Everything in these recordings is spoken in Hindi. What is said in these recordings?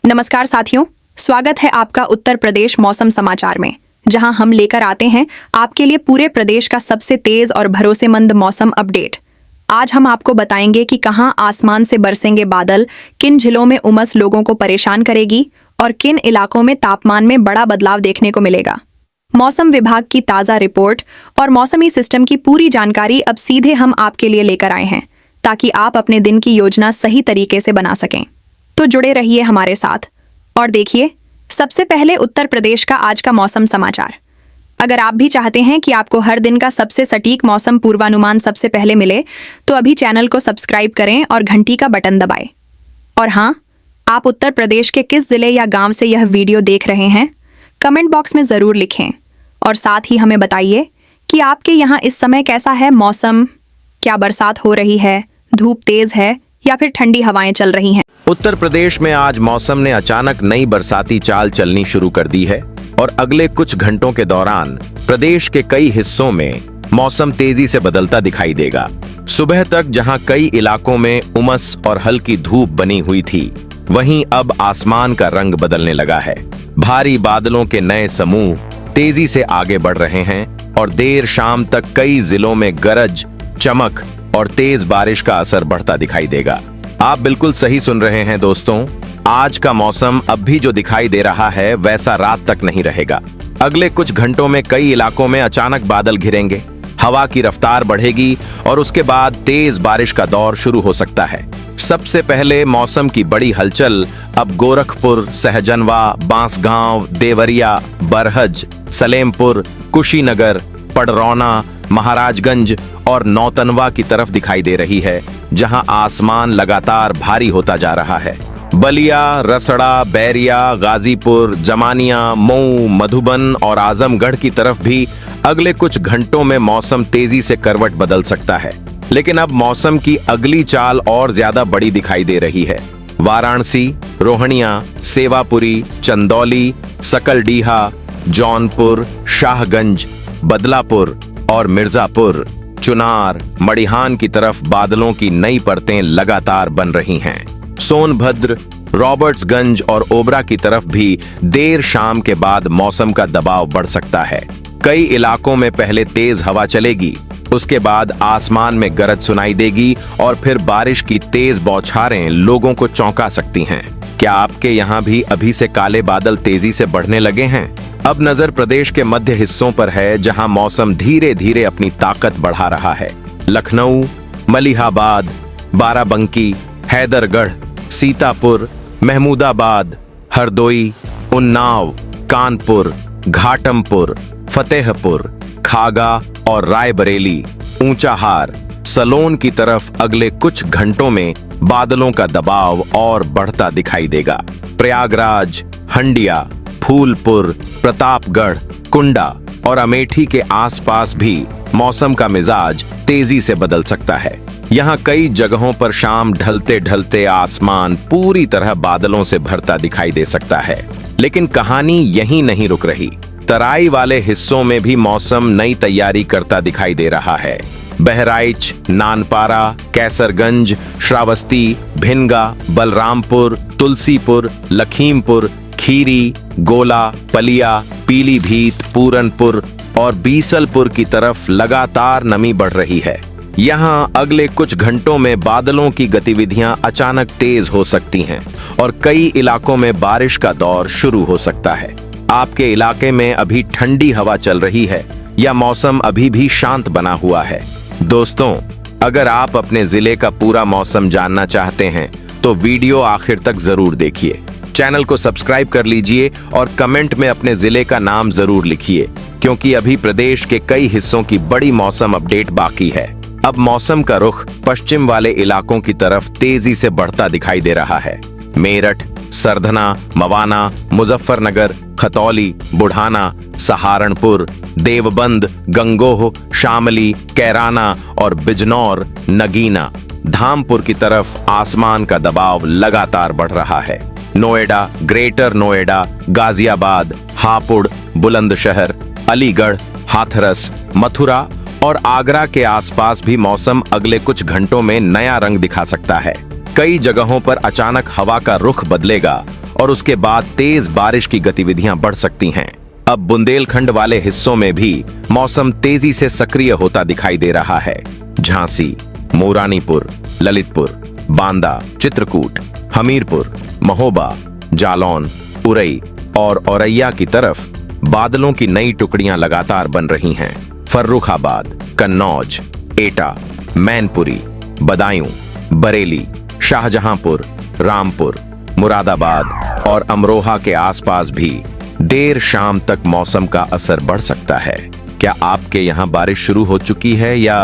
नमस्कार साथियों, स्वागत है आपका उत्तर प्रदेश मौसम समाचार में, जहां हम लेकर आते हैं आपके लिए पूरे प्रदेश का सबसे तेज और भरोसेमंद मौसम अपडेट। आज हम आपको बताएंगे कि कहां आसमान से बरसेंगे बादल, किन जिलों में उमस लोगों को परेशान करेगी और किन इलाकों में तापमान में बड़ा बदलाव देखने को मिलेगा। मौसम विभाग की ताज़ा रिपोर्ट और मौसमी सिस्टम की पूरी जानकारी अब सीधे हम आपके लिए लेकर आए हैं, ताकि आप अपने दिन की योजना सही तरीके से बना सकें। तो जुड़े रहिए हमारे साथ और देखिए सबसे पहले उत्तर प्रदेश का आज का मौसम समाचार। अगर आप भी चाहते हैं कि आपको हर दिन का सबसे सटीक मौसम पूर्वानुमान सबसे पहले मिले, तो अभी चैनल को सब्सक्राइब करें और घंटी का बटन दबाएं। और हाँ, आप उत्तर प्रदेश के किस जिले या गांव से यह वीडियो देख रहे हैं, कमेंट बॉक्स में ज़रूर लिखें और साथ ही हमें बताइए कि आपके यहाँ इस समय कैसा है मौसम। क्या बरसात हो रही है, धूप तेज है या फिर ठंडी हवाएं चल रही हैं। उत्तर प्रदेश में आज मौसम ने अचानक नई बरसाती चाल चलनी शुरू कर दी है और अगले कुछ घंटों के दौरान प्रदेश के कई हिस्सों में मौसम तेजी से बदलता दिखाई देगा। सुबह तक जहां कई इलाकों में उमस और हल्की धूप बनी हुई थी, वहीं अब आसमान का रंग बदलने लगा है। भारी बादलों के नए समूह तेजी से आगे बढ़ रहे हैं और देर शाम तक कई जिलों में गरज, चमक और तेज बारिश का असर बढ़ता दिखाई देगा। आप बिल्कुल सही सुन रहे हैं दोस्तों, आज का मौसम अब भी जो दिखाई दे रहा है वैसा रात तक नहीं रहेगा। अगले कुछ घंटों में कई इलाकों में अचानक बादल घिरेंगे, हवा की रफ्तार बढ़ेगी और उसके बाद तेज बारिश का दौर शुरू हो सकता है। सबसे पहले मौसम की बड़ी हलचल अब गोरखपुर, सहजनवा, बांसगांव, देवरिया, बरहज, सलेमपुर, कुशीनगर, पडरौना, महाराजगंज और नौतनवा की तरफ दिखाई दे रही है, जहां आसमान लगातार भारी होता जा रहा है। बलिया, रसड़ा, बैरिया, गाजीपुर, जमानिया, मऊ, मधुबन और आजमगढ़ की तरफ भी अगले कुछ घंटों में मौसम तेजी से करवट बदल सकता है। लेकिन अब मौसम की अगली चाल और ज्यादा बड़ी दिखाई दे रही है। वाराणसी, रोहनिया, सेवापुरी, चंदौली, सकलडीहा, जौनपुर, शाहगंज, बदलापुर और मिर्जापुर, चुनार, मड़िहान की तरफ बादलों की नई परतें लगातार बन रही हैं। सोनभद्र, रॉबर्ट्सगंज और ओबरा की तरफ भी देर शाम के बाद मौसम का दबाव बढ़ सकता है। कई इलाकों में पहले तेज हवा चलेगी, उसके बाद आसमान में गरज सुनाई देगी और फिर बारिश की तेज बौछारें लोगों को चौंका सकती हैं। क्या आपके यहाँ भी अभी से काले बादल तेजी से बढ़ने लगे हैं? अब नजर प्रदेश के मध्य हिस्सों पर है, जहां मौसम धीरे धीरे अपनी ताकत बढ़ा रहा है। लखनऊ, मलिहाबाद, बाराबंकी, हैदरगढ़, सीतापुर, महमूदाबाद, हरदोई, उन्नाव, कानपुर, घाटमपुर, फतेहपुर, खागा और रायबरेली, ऊंचाहार, सलोन की तरफ अगले कुछ घंटों में बादलों का दबाव और बढ़ता दिखाई देगा। प्रयागराज, हंडिया, फूलपुर, प्रतापगढ़, कुंडा और अमेठी के आसपास भी मौसम का मिजाज तेजी से बदल सकता है। यहाँ कई जगहों पर शाम ढलते ढलते आसमान पूरी तरह बादलों से भरता दिखाई दे सकता है। लेकिन कहानी यहीं नहीं रुक रही। तराई वाले हिस्सों में भी मौसम नई तैयारी करता दिखाई दे रहा है। बहराइच, नानपारा, कैसरगंज, श्रावस्ती, भिनगा, बलरामपुर, तुलसीपुर, लखीमपुर, खीरी, गोला, पलिया, पीलीभीत, पूरनपुर और बीसलपुर की तरफ लगातार नमी बढ़ रही है। यहाँ अगले कुछ घंटों में बादलों की गतिविधियां अचानक तेज हो सकती हैं और कई इलाकों में बारिश का दौर शुरू हो सकता है। आपके इलाके में अभी ठंडी हवा चल रही है या मौसम अभी भी शांत बना हुआ है? दोस्तों, अगर आप अपने जिले का पूरा मौसम जानना चाहते हैं तो वीडियो आखिर तक जरूर देखिए। चैनल को सब्सक्राइब कर लीजिए और कमेंट में अपने जिले का नाम जरूर लिखिए, क्योंकि अभी प्रदेश के कई हिस्सों की बड़ी मौसम अपडेट बाकी है। अब मौसम का रुख पश्चिम वाले इलाकों की तरफ तेजी से बढ़ता दिखाई दे रहा है। मेरठ, सरधना, मवाना, मुजफ्फरनगर, खतौली, बुढ़ाना, सहारनपुर, देवबंद, गंगोह, शामली, कैराना और बिजनौर, नगीना, धामपुर की तरफ आसमान का दबाव लगातार बढ़ रहा है। नोएडा, ग्रेटर नोएडा, गाजियाबाद, हापुड़, बुलंदशहर, अलीगढ़, हाथरस, मथुरा और आगरा के आसपास भी मौसम अगले कुछ घंटों में नया रंग दिखा सकता है। कई जगहों पर अचानक हवा का रुख बदलेगा और उसके बाद तेज बारिश की गतिविधियां बढ़ सकती हैं। अब बुंदेलखंड वाले हिस्सों में भी मौसम तेजी से सक्रिय होता दिखाई दे रहा है। झांसी, मोरानीपुर, ललितपुर, बांदा, चित्रकूट, हमीरपुर, महोबा, जालौन, उरई और औरैया की तरफ बादलों की नई टुकड़ियां लगातार बन रही हैं। फर्रुखाबाद, कन्नौज, एटा, मैनपुरी, बदायूं, बरेली, शाहजहांपुर, रामपुर, मुरादाबाद और अमरोहा के आसपास भी देर शाम तक मौसम का असर बढ़ सकता है। क्या आपके यहाँ बारिश शुरू हो चुकी है या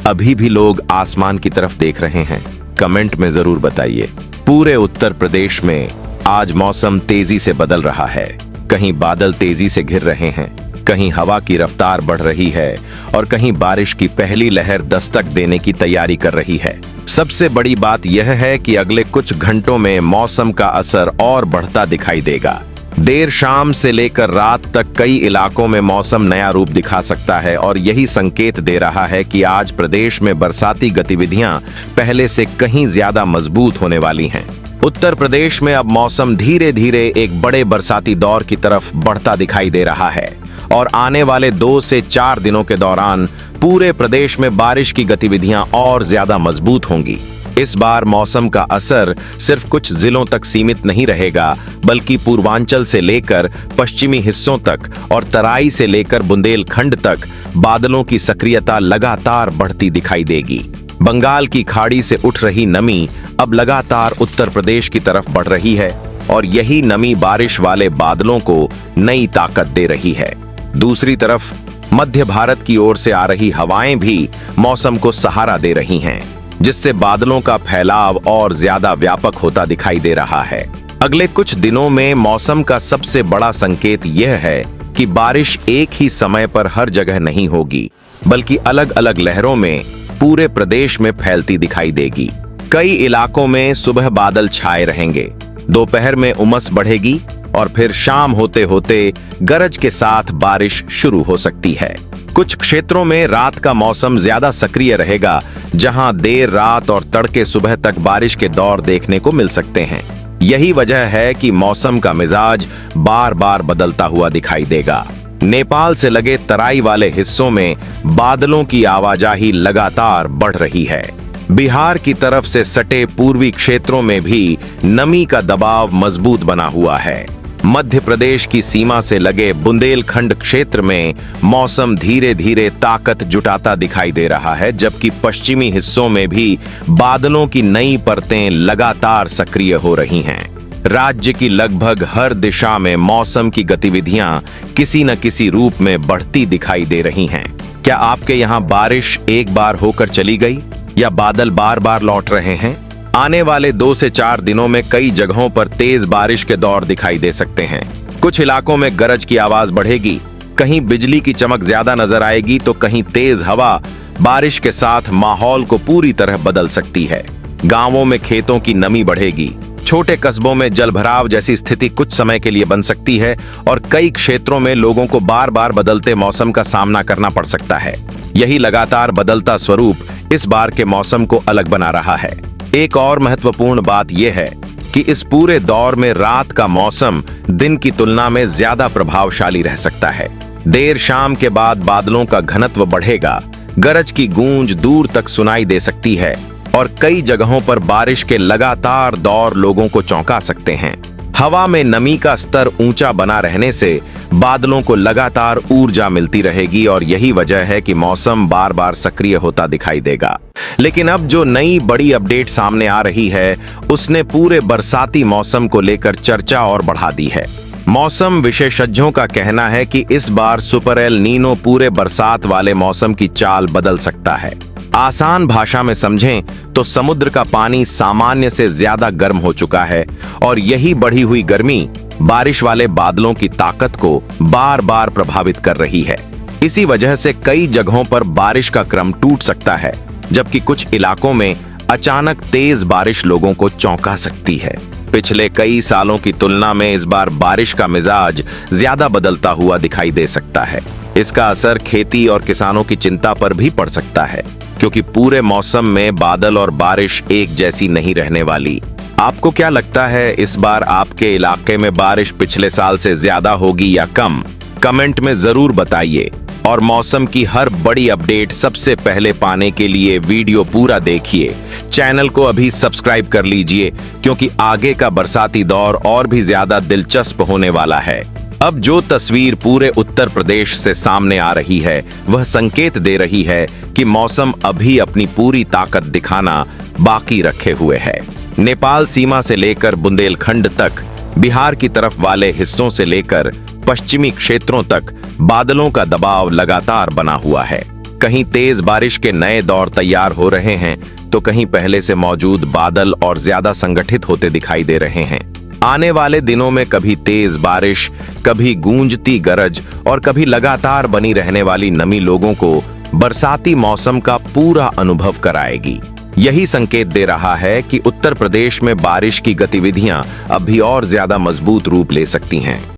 अभी भी लोग आसमान की तरफ देख रहे हैं? कमेंट में जरूर बताइए। पूरे उत्तर प्रदेश में आज मौसम तेजी से बदल रहा है। कहीं बादल तेजी से घिर रहे हैं, कहीं हवा की रफ्तार बढ़ रही है और कहीं बारिश की पहली लहर दस्तक देने की तैयारी कर रही है। सबसे बड़ी बात यह है कि अगले कुछ घंटों में मौसम का असर और बढ़ता दिखाई देगा। देर शाम से लेकर रात तक कई इलाकों में मौसम नया रूप दिखा सकता है और यही संकेत दे रहा है कि आज प्रदेश में बरसाती गतिविधियां पहले से कहीं ज्यादा मजबूत होने वाली हैं। उत्तर प्रदेश में अब मौसम धीरे धीरे एक बड़े बरसाती दौर की तरफ बढ़ता दिखाई दे रहा है और आने वाले 2 से 4 दिनों के दौरान पूरे प्रदेश में बारिश की गतिविधियां और ज्यादा मजबूत होंगी। इस बार मौसम का असर सिर्फ कुछ जिलों तक सीमित नहीं रहेगा, बल्कि पूर्वांचल से लेकर पश्चिमी हिस्सों तक और तराई से लेकर बुंदेलखंड तक बादलों की सक्रियता लगातार बढ़ती दिखाई देगी। बंगाल की खाड़ी से उठ रही नमी अब लगातार उत्तर प्रदेश की तरफ बढ़ रही है और यही नमी बारिश वाले बादलों को नई ताकत दे रही है। दूसरी तरफ मध्य भारत की ओर से आ रही हवाएं भी मौसम को सहारा दे रही हैं, जिससे बादलों का फैलाव और ज्यादा व्यापक होता दिखाई दे रहा है। अगले कुछ दिनों में मौसम का सबसे बड़ा संकेत यह है कि बारिश एक ही समय पर हर जगह नहीं होगी, बल्कि अलग अलग लहरों में पूरे प्रदेश में फैलती दिखाई देगी। कई इलाकों में सुबह बादल छाए रहेंगे, दोपहर में उमस बढ़ेगी और फिर शाम होते होते गरज के साथ बारिश शुरू हो सकती है। कुछ क्षेत्रों में रात का मौसम ज्यादा सक्रिय रहेगा, जहां देर रात और तड़के सुबह तक बारिश के दौर देखने को मिल सकते हैं। यही वजह है कि मौसम का मिजाज बार बार बदलता हुआ दिखाई देगा। नेपाल से लगे तराई वाले हिस्सों में बादलों की आवाजाही लगातार बढ़ रही है। बिहार की तरफ से सटे पूर्वी क्षेत्रों में भी नमी का दबाव मजबूत बना हुआ है। मध्य प्रदेश की सीमा से लगे बुंदेलखंड क्षेत्र में मौसम धीरे धीरे ताकत जुटाता दिखाई दे रहा है, जबकि पश्चिमी हिस्सों में भी बादलों की नई परतें लगातार सक्रिय हो रही हैं। राज्य की लगभग हर दिशा में मौसम की गतिविधियां किसी न किसी रूप में बढ़ती दिखाई दे रही हैं। क्या आपके यहाँ बारिश एक बार होकर चली गई या बादल बार बार लौट रहे हैं? आने वाले 2 से 4 दिनों में कई जगहों पर तेज बारिश के दौर दिखाई दे सकते हैं। कुछ इलाकों में गरज की आवाज बढ़ेगी, कहीं बिजली की चमक ज्यादा नजर आएगी तो कहीं तेज हवा बारिश के साथ माहौल को पूरी तरह बदल सकती है। गांवों में खेतों की नमी बढ़ेगी, छोटे कस्बों में जलभराव जैसी स्थिति कुछ समय के लिए बन सकती है और कई क्षेत्रों में लोगों को बार बार बदलते मौसम का सामना करना पड़ सकता है। यही लगातार बदलता स्वरूप इस बार के मौसम को अलग बना रहा है। एक और महत्वपूर्ण बात यह है कि इस पूरे दौर में रात का मौसम दिन की तुलना में ज्यादा प्रभावशाली रह सकता है। देर शाम के बाद बादलों का घनत्व बढ़ेगा, गरज की गूंज दूर तक सुनाई दे सकती है और कई जगहों पर बारिश के लगातार दौर लोगों को चौंका सकते हैं। हवा में नमी का स्तर ऊंचा बना रहने से बादलों को लगातार ऊर्जा मिलती रहेगी और यही वजह है कि मौसम बार बार सक्रिय होता दिखाई देगा। लेकिन अब जो नई बड़ी अपडेट सामने आ रही है, उसने पूरे बरसाती मौसम को लेकर चर्चा और बढ़ा दी है। मौसम विशेषज्ञों का कहना है कि इस बार सुपर एल नीनो पूरे बरसात वाले मौसम की चाल बदल सकता है। आसान भाषा में समझें तो समुद्र का पानी सामान्य से ज्यादा गर्म हो चुका है और यही बढ़ी हुई गर्मी बारिश वाले बादलों की ताकत को बार बार प्रभावित कर रही है। इसी वजह से कई जगहों पर बारिश का क्रम टूट सकता है, जबकि कुछ इलाकों में अचानक तेज बारिश लोगों को चौंका सकती है। पिछले कई सालों की तुलना में इस बार बारिश का मिजाज ज्यादा बदलता हुआ दिखाई दे सकता है। इसका असर खेती और किसानों की चिंता पर भी पड़ सकता है, क्योंकि पूरे मौसम में बादल और बारिश एक जैसी नहीं रहने वाली। आपको क्या लगता है, इस बार आपके इलाके में बारिश पिछले साल से ज्यादा होगी या कम? कमेंट में जरूर बताइए। और मौसम की हर बड़ी अपडेट सबसे पहले पाने के लिए वीडियो पूरा देखिए। चैनल को अभी सब्सक्राइब कर लीजिए, क्योंकि आगे का बरसाती दौर और भी ज्यादा दिलचस्प होने वाला है। अब जो तस्वीर पूरे उत्तर प्रदेश से सामने आ रही है, वह संकेत दे रही है कि मौसम अभी अपनी पूरी ताकत दिखाना बाकी रखे हुए है। नेपाल सीमा से लेकर बुंदेलखंड तक, बिहार की तरफ वाले हिस्सों से लेकर पश्चिमी क्षेत्रों तक बादलों का दबाव लगातार बना हुआ है। कहीं तेज बारिश के नए दौर तैयार हो रहे हैं, तो कहीं पहले से मौजूद बादल और ज्यादा संगठित होते दिखाई दे रहे हैं। आने वाले दिनों में कभी तेज बारिश, कभी गूंजती गरज और कभी लगातार बनी रहने वाली नमी लोगों को बरसाती मौसम का पूरा अनुभव कराएगी। यही संकेत दे रहा है कि उत्तर प्रदेश में बारिश की गतिविधियां अब भी और ज्यादा मजबूत रूप ले सकती हैं।